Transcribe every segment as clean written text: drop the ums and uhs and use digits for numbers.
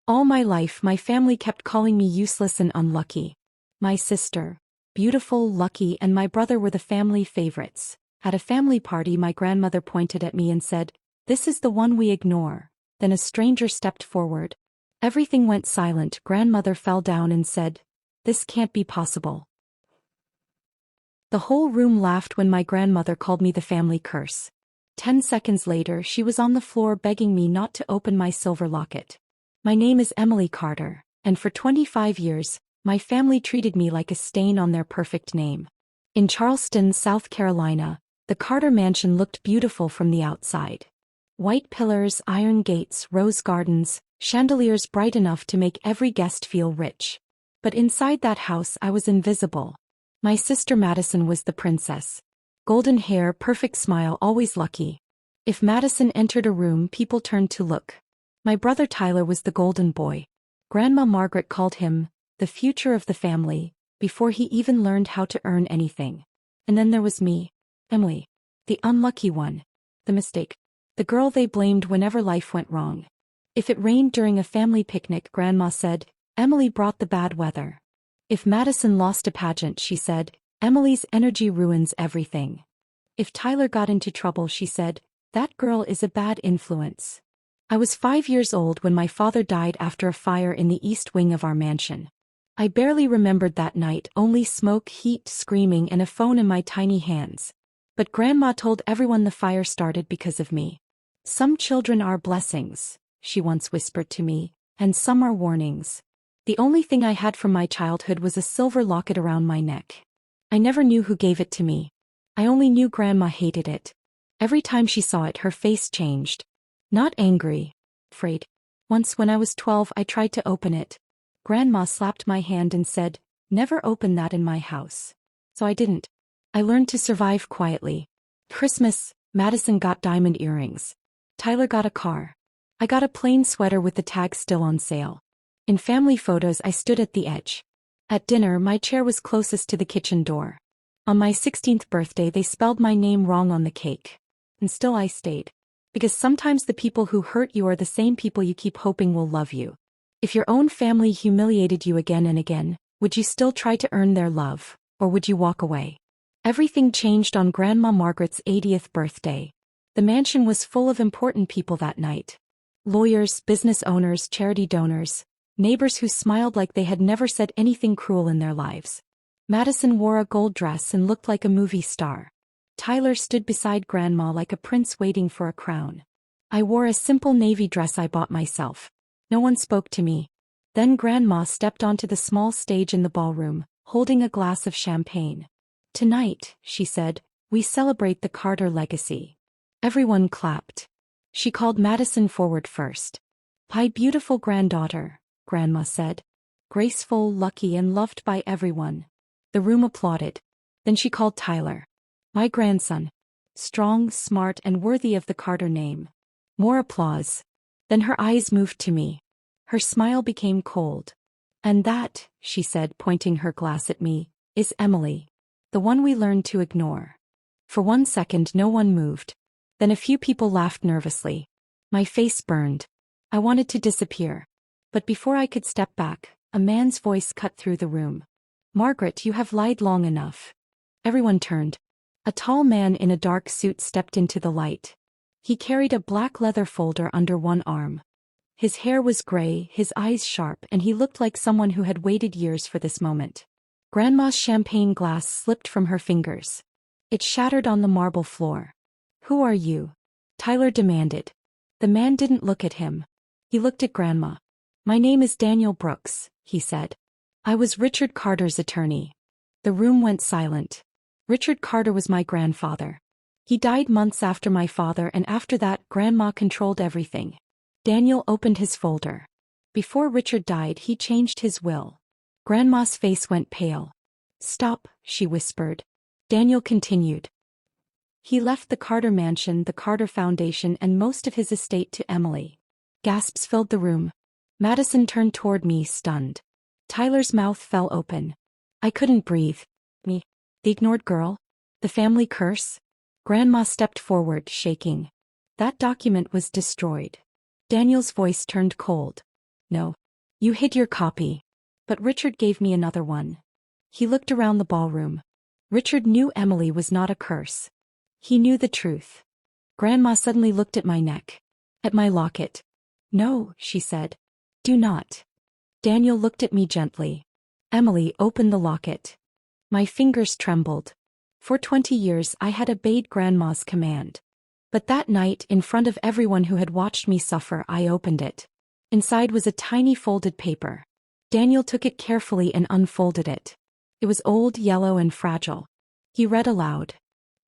All my life my family kept calling me useless and unlucky. My sister, beautiful, lucky, and my brother were the family favorites. At a family party my grandmother pointed at me and said, "This is the one we ignore." Then a stranger stepped forward. Everything went silent. Grandmother fell down and said, "This can't be possible." The whole room laughed when my grandmother called me the family curse. 10 seconds later she was on the floor begging me not to open my silver locket. My name is Emily Carter, and for 25 years, my family treated me like a stain on their perfect name. In Charleston, South Carolina, the Carter mansion looked beautiful from the outside. White pillars, iron gates, rose gardens, chandeliers bright enough to make every guest feel rich. But inside that house I was invisible. My sister Madison was the princess. Golden hair, perfect smile, always lucky. If Madison entered a room, people turned to look. My brother Tyler was the golden boy. Grandma Margaret called him the future of the family, before he even learned how to earn anything. And then there was me, Emily, the unlucky one, the mistake, the girl they blamed whenever life went wrong. If it rained during a family picnic, Grandma said, "Emily brought the bad weather." If Madison lost a pageant, she said, "Emily's energy ruins everything." If Tyler got into trouble, she said, "That girl is a bad influence." I was 5 years old when my father died after a fire in the east wing of our mansion. I barely remembered that night, only smoke, heat, screaming, and a phone in my tiny hands. But Grandma told everyone the fire started because of me. "Some children are blessings," she once whispered to me, "and some are warnings." The only thing I had from my childhood was a silver locket around my neck. I never knew who gave it to me. I only knew Grandma hated it. Every time she saw it, her face changed. Not angry, afraid. Once when I was 12, I tried to open it. Grandma slapped my hand and said, "Never open that in my house." So I didn't. I learned to survive quietly. Christmas, Madison got diamond earrings. Tyler got a car. I got a plain sweater with the tag still on sale. In family photos I stood at the edge. At dinner my chair was closest to the kitchen door. On my 16th birthday they spelled my name wrong on the cake. And still I stayed. Because sometimes the people who hurt you are the same people you keep hoping will love you. If your own family humiliated you again and again, would you still try to earn their love, or would you walk away? Everything changed on Grandma Margaret's 80th birthday. The mansion was full of important people that night. Lawyers, business owners, charity donors, neighbors who smiled like they had never said anything cruel in their lives. Madison wore a gold dress and looked like a movie star. Tyler stood beside Grandma like a prince waiting for a crown. I wore a simple navy dress I bought myself. No one spoke to me. Then Grandma stepped onto the small stage in the ballroom, holding a glass of champagne. "Tonight," she said, "we celebrate the Carter legacy." Everyone clapped. She called Madison forward first. "My beautiful granddaughter," Grandma said. "Graceful, lucky, and loved by everyone." The room applauded. Then she called Tyler. "My grandson. Strong, smart, and worthy of the Carter name." More applause. Then her eyes moved to me. Her smile became cold. "And that," she said, pointing her glass at me, "is Emily. The one we learned to ignore." For 1 second no one moved. Then a few people laughed nervously. My face burned. I wanted to disappear. But before I could step back, a man's voice cut through the room. "Margaret, you have lied long enough." Everyone turned. A tall man in a dark suit stepped into the light. He carried a black leather folder under one arm. His hair was gray, his eyes sharp, and he looked like someone who had waited years for this moment. Grandma's champagne glass slipped from her fingers. It shattered on the marble floor. "Who are you?" Tyler demanded. The man didn't look at him. He looked at Grandma. "My name is Daniel Brooks," he said. "I was Richard Carter's attorney." The room went silent. Richard Carter was my grandfather. He died months after my father, and after that, Grandma controlled everything. Daniel opened his folder. Before Richard died, he changed his will. Grandma's face went pale. "Stop," she whispered. Daniel continued. "He left the Carter mansion, the Carter Foundation, and most of his estate to Emily." Gasps filled the room. Madison turned toward me, stunned. Tyler's mouth fell open. I couldn't breathe. Me? The ignored girl? The family curse? Grandma stepped forward, shaking. "That document was destroyed." Daniel's voice turned cold. No. You hid your copy. But Richard gave me another one. He looked around the ballroom. Richard knew Emily was not a curse. He knew the truth. Grandma suddenly looked at my neck. At my locket. No, she said. Do not. Daniel looked at me gently. Emily opened the locket. My fingers trembled. For 20 years I had obeyed Grandma's command. But that night, in front of everyone who had watched me suffer, I opened it. Inside was a tiny folded paper. Daniel took it carefully and unfolded it. It was old, yellow, and fragile. He read aloud.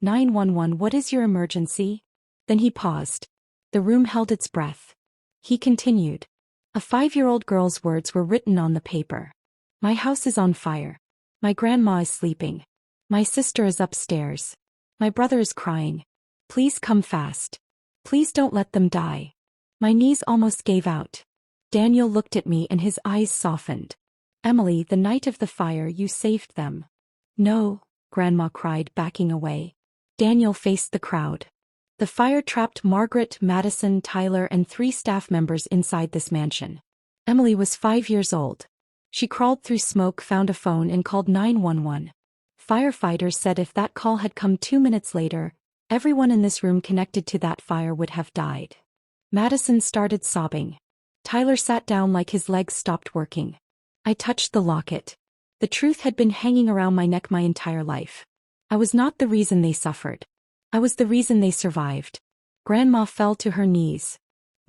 911, what is your emergency? Then he paused. The room held its breath. He continued. A 5-year-old girl's words were written on the paper. My house is on fire. My grandma is sleeping. My sister is upstairs. My brother is crying. Please come fast. Please don't let them die. My knees almost gave out. Daniel looked at me and his eyes softened. Emily, the night of the fire you saved them. No, Grandma cried, backing away. Daniel faced the crowd. The fire trapped Margaret, Madison, Tyler, and 3 staff members inside this mansion. Emily was 5 years old. She crawled through smoke, found a phone, and called 911. Firefighters said if that call had come 2 minutes later, everyone in this room connected to that fire would have died. Madison started sobbing. Tyler sat down like his legs stopped working. I touched the locket. The truth had been hanging around my neck my entire life. I was not the reason they suffered. I was the reason they survived. Grandma fell to her knees.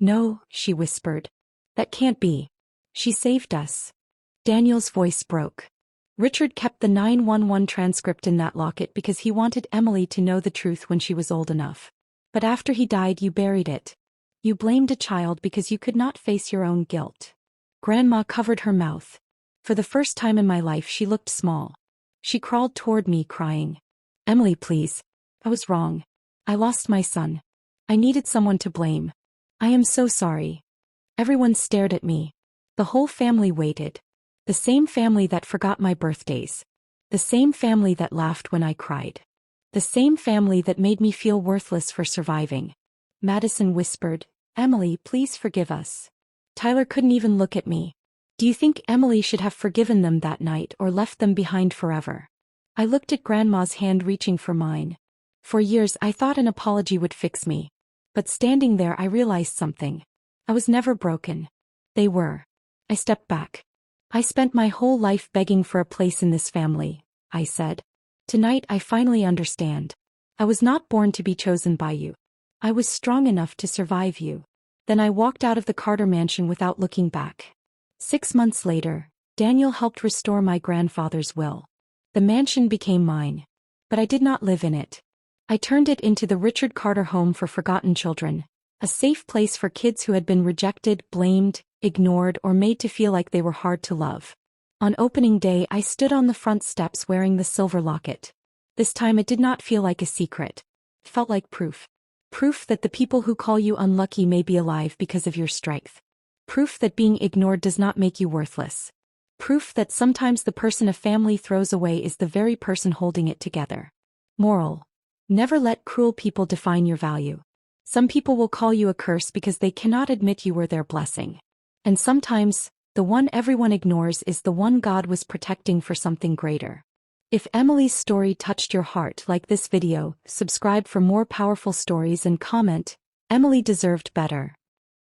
No, she whispered. That can't be. She saved us. Daniel's voice broke. Richard kept the 911 transcript in that locket because he wanted Emily to know the truth when she was old enough. But after he died, you buried it. You blamed a child because you could not face your own guilt. Grandma covered her mouth. For the first time in my life, she looked small. She crawled toward me, crying. Emily, please. I was wrong. I lost my son. I needed someone to blame. I am so sorry. Everyone stared at me. The whole family waited. The same family that forgot my birthdays. The same family that laughed when I cried. The same family that made me feel worthless for surviving. Madison whispered, Emily, please forgive us. Tyler couldn't even look at me. Do you think Emily should have forgiven them that night or left them behind forever? I looked at Grandma's hand reaching for mine. For years I thought an apology would fix me. But standing there I realized something. I was never broken. They were. I stepped back. I spent my whole life begging for a place in this family, I said. Tonight I finally understand. I was not born to be chosen by you. I was strong enough to survive you. Then I walked out of the Carter mansion without looking back. 6 months later, Daniel helped restore my grandfather's will. The mansion became mine. But I did not live in it. I turned it into the Richard Carter Home for Forgotten Children, a safe place for kids who had been rejected, blamed, ignored, or made to feel like they were hard to love. On opening day, I stood on the front steps wearing the silver locket. This time it did not feel like a secret. It felt like proof. Proof that the people who call you unlucky may be alive because of your strength. Proof that being ignored does not make you worthless. Proof that sometimes the person a family throws away is the very person holding it together. Moral: never let cruel people define your value. Some people will call you a curse because they cannot admit you were their blessing. And sometimes, the one everyone ignores is the one God was protecting for something greater. If Emily's story touched your heart, like this video, subscribe for more powerful stories and comment, Emily deserved better.